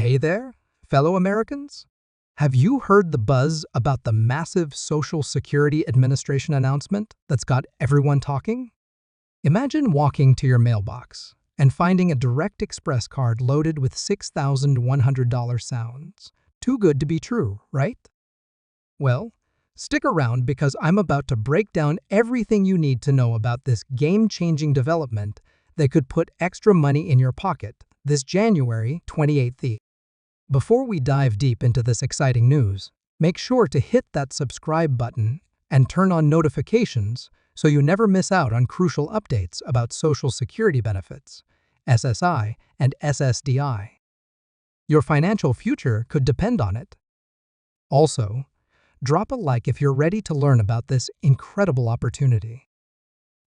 Hey there, fellow Americans. Have you heard the buzz about the massive Social Security Administration announcement that's got everyone talking? Imagine walking to your mailbox and finding a Direct Express card loaded with $6,100 sounds. Too good to be true, right? Well, stick around because I'm about to break down everything you need to know about this game-changing development that could put extra money in your pocket this January 28th. Before we dive deep into this exciting news, make sure to hit that subscribe button and turn on notifications so you never miss out on crucial updates about Social Security benefits, SSI and SSDI. Your financial future could depend on it. Also, drop a like if you're ready to learn about this incredible opportunity.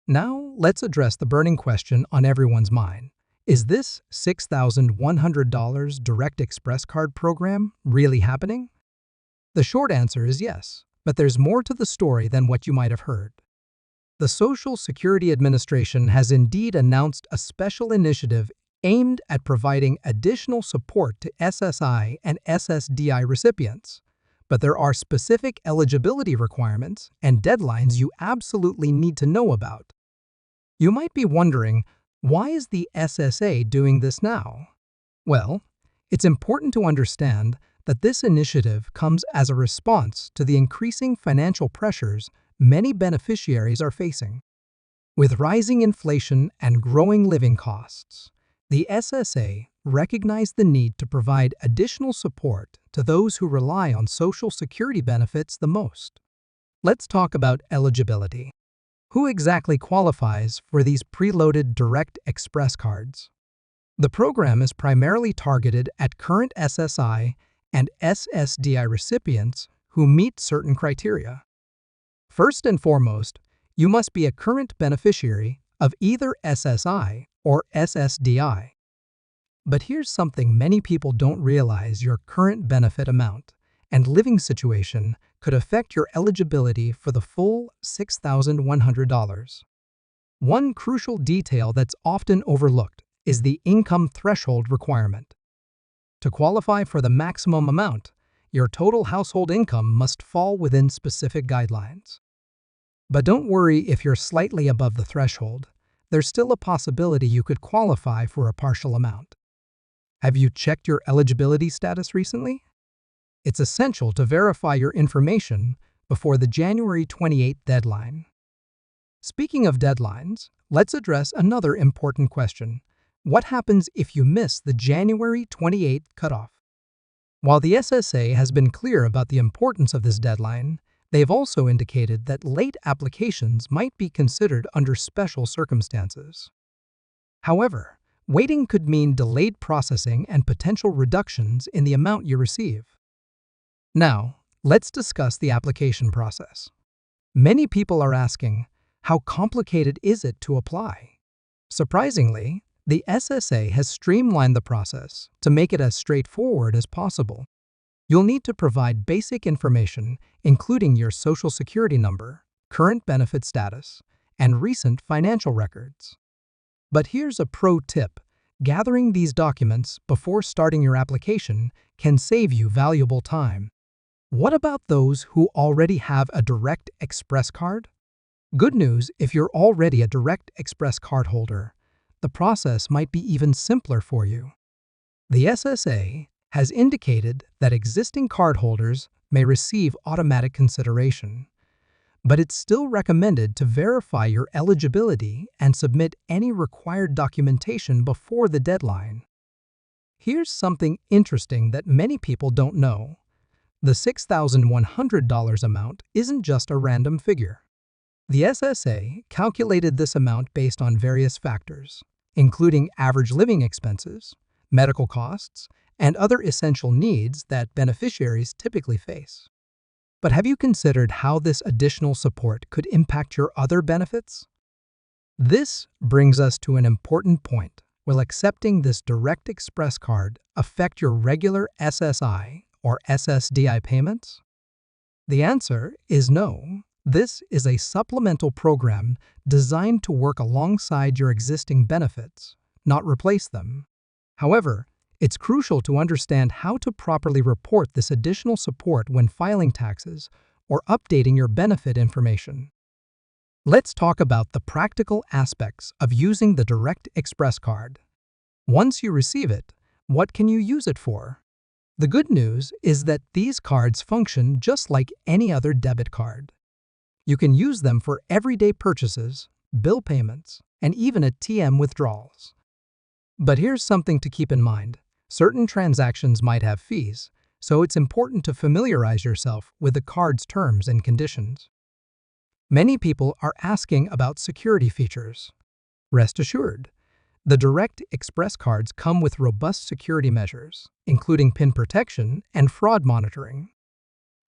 Now, let's address the burning question on everyone's mind. Is this $6,100 Direct Express card program really happening? The short answer is yes, but there's more to the story than what you might have heard. The Social Security Administration has indeed announced a special initiative aimed at providing additional support to SSI and SSDI recipients, but there are specific eligibility requirements and deadlines you absolutely need to know about. You might be wondering, why is the SSA doing this now? Well, it's important to understand that this initiative comes as a response to the increasing financial pressures many beneficiaries are facing. With rising inflation and growing living costs, the SSA recognized the need to provide additional support to those who rely on Social Security benefits the most. Let's talk about eligibility. Who exactly qualifies for these preloaded Direct Express cards? The program is primarily targeted at current SSI and SSDI recipients who meet certain criteria. First and foremost, you must be a current beneficiary of either SSI or SSDI. But here's something many people don't realize: your current benefit amount and living situation could affect your eligibility for the full $6,100. One crucial detail that's often overlooked is the income threshold requirement. To qualify for the maximum amount, your total household income must fall within specific guidelines. But don't worry if you're slightly above the threshold. There's still a possibility you could qualify for a partial amount. Have you checked your eligibility status recently? It's essential to verify your information before the January 28th deadline. Speaking of deadlines, let's address another important question. What happens if you miss the January 28th cutoff? While the SSA has been clear about the importance of this deadline, they've also indicated that late applications might be considered under special circumstances. However, waiting could mean delayed processing and potential reductions in the amount you receive. Now, let's discuss the application process. Many people are asking, how complicated is it to apply? Surprisingly, the SSA has streamlined the process to make it as straightforward as possible. You'll need to provide basic information, including your Social Security number, current benefit status, and recent financial records. But here's a pro tip. Gathering these documents before starting your application can save you valuable time. What about those who already have a Direct Express card? Good news, if you're already a Direct Express card holder, the process might be even simpler for you. The SSA has indicated that existing cardholders may receive automatic consideration, but it's still recommended to verify your eligibility and submit any required documentation before the deadline. Here's something interesting that many people don't know. The $6,100 amount isn't just a random figure. The SSA calculated this amount based on various factors, including average living expenses, medical costs, and other essential needs that beneficiaries typically face. But have you considered how this additional support could impact your other benefits? This brings us to an important point. Will accepting this Direct Express card affect your regular SSI or SSDI payments? The answer is no. This is a supplemental program designed to work alongside your existing benefits, not replace them. However, It's crucial to understand how to properly report this additional support when filing taxes or updating your benefit information. Let's talk about the practical aspects of using the Direct Express card. Once you receive it, what can you use it for? The good news is that these cards function just like any other debit card. You can use them for everyday purchases, bill payments, and even ATM withdrawals. But here's something to keep in mind. Certain transactions might have fees, so it's important to familiarize yourself with the card's terms and conditions. Many people are asking about security features. Rest assured, the Direct Express cards come with robust security measures, including PIN protection and fraud monitoring.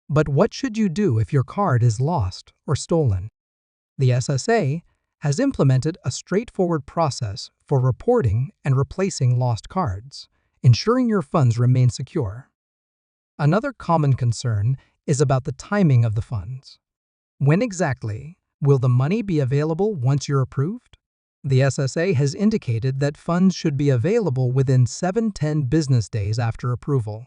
But what should you do if your card is lost or stolen? The SSA has implemented a straightforward process for reporting and replacing lost cards, ensuring your funds remain secure. Another common concern is about the timing of the funds. When exactly will the money be available once you're approved? The SSA has indicated that funds should be available within 7-10 business days after approval,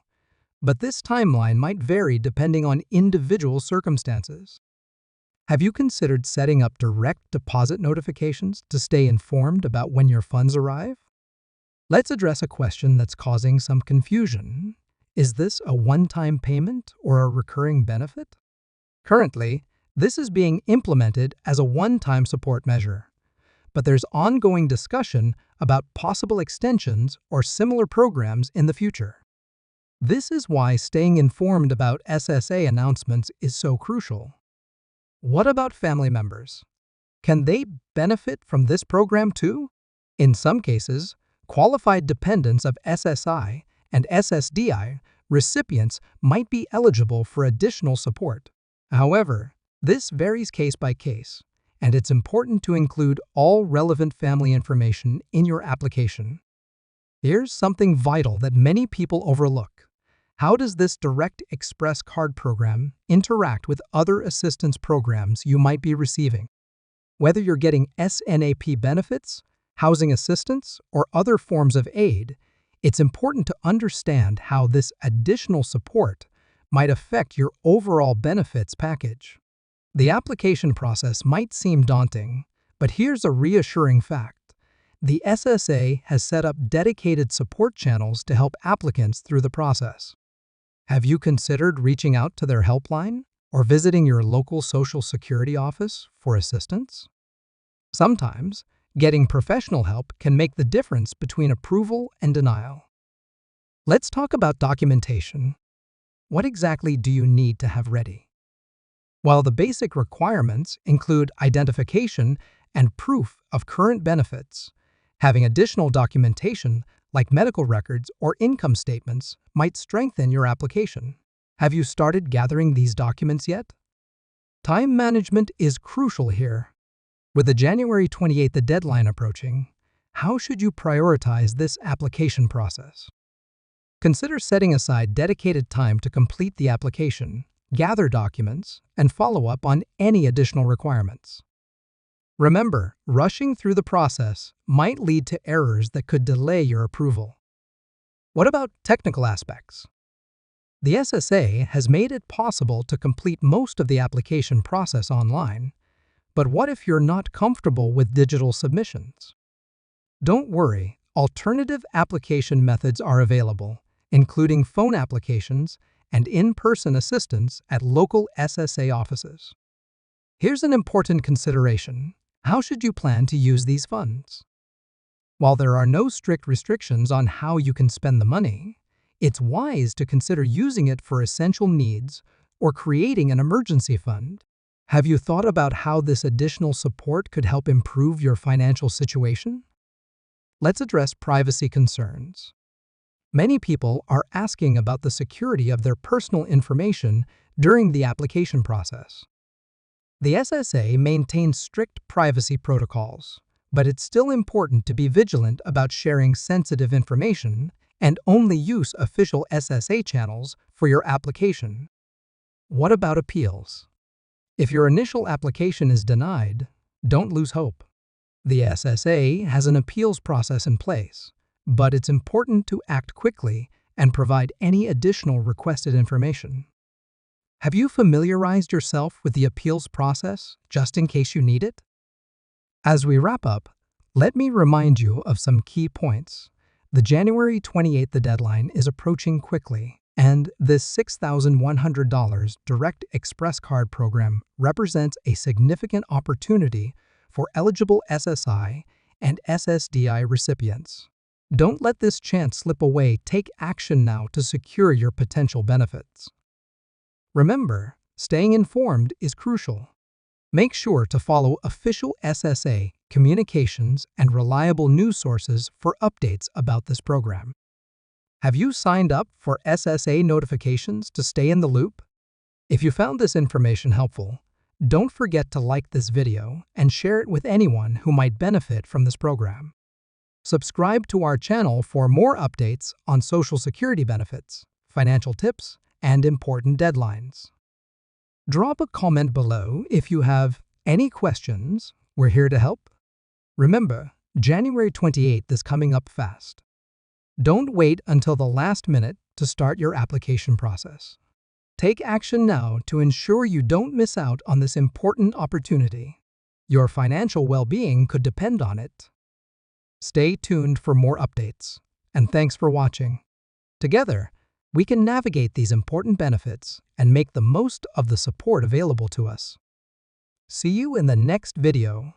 but this timeline might vary depending on individual circumstances. Have you considered setting up direct deposit notifications to stay informed about when your funds arrive? Let's address a question that's causing some confusion. Is this a one-time payment or a recurring benefit? Currently, this is being implemented as a one-time support measure, but there's ongoing discussion about possible extensions or similar programs in the future. This is why staying informed about SSA announcements is so crucial. What about family members? Can they benefit from this program too? In some cases, qualified dependents of SSI and SSDI recipients might be eligible for additional support. However, this varies case by case, and it's important to include all relevant family information in your application. Here's something vital that many people overlook. How does this Direct Express card program interact with other assistance programs you might be receiving? Whether you're getting SNAP benefits, housing assistance, or other forms of aid, it's important to understand how this additional support might affect your overall benefits package. The application process might seem daunting, but here's a reassuring fact. The SSA has set up dedicated support channels to help applicants through the process. Have you considered reaching out to their helpline or visiting your local Social Security office for assistance? Sometimes, getting professional help can make the difference between approval and denial. Let's talk about documentation. What exactly do you need to have ready? While the basic requirements include identification and proof of current benefits, having additional documentation like medical records or income statements might strengthen your application. Have you started gathering these documents yet? Time management is crucial here. With the January 28th deadline approaching, how should you prioritize this application process? Consider setting aside dedicated time to complete the application, gather documents, and follow up on any additional requirements. Remember, rushing through the process might lead to errors that could delay your approval. What about technical aspects? The SSA has made it possible to complete most of the application process online, but what if you're not comfortable with digital submissions? Don't worry, alternative application methods are available, including phone applications and in-person assistance at local SSA offices. Here's an important consideration. How should you plan to use these funds? While there are no strict restrictions on how you can spend the money, it's wise to consider using it for essential needs or creating an emergency fund. Have you thought about how this additional support could help improve your financial situation? Let's address privacy concerns. Many people are asking about the security of their personal information during the application process. The SSA maintains strict privacy protocols, but it's still important to be vigilant about sharing sensitive information and only use official SSA channels for your application. What about appeals? If your initial application is denied, don't lose hope. The SSA has an appeals process in place, but it's important to act quickly and provide any additional requested information. Have you familiarized yourself with the appeals process just in case you need it? As we wrap up, let me remind you of some key points. The January 28th deadline is approaching quickly, and this $6,100 Direct Express Card program represents a significant opportunity for eligible SSI and SSDI recipients. Don't let this chance slip away. Take action now to secure your potential benefits. Remember, staying informed is crucial. Make sure to follow official SSA communications and reliable news sources for updates about this program. Have you signed up for SSA notifications to stay in the loop? If you found this information helpful, don't forget to like this video and share it with anyone who might benefit from this program. Subscribe to our channel for more updates on Social Security benefits, financial tips, and important deadlines. Drop a comment below if you have any questions. We're here to help. Remember, January 28th is coming up fast. Don't wait until the last minute to start your application process. Take action now to ensure you don't miss out on this important opportunity. Your financial well-being could depend on it. Stay tuned for more updates, and thanks for watching. Together, we can navigate these important benefits and make the most of the support available to us. See you in the next video.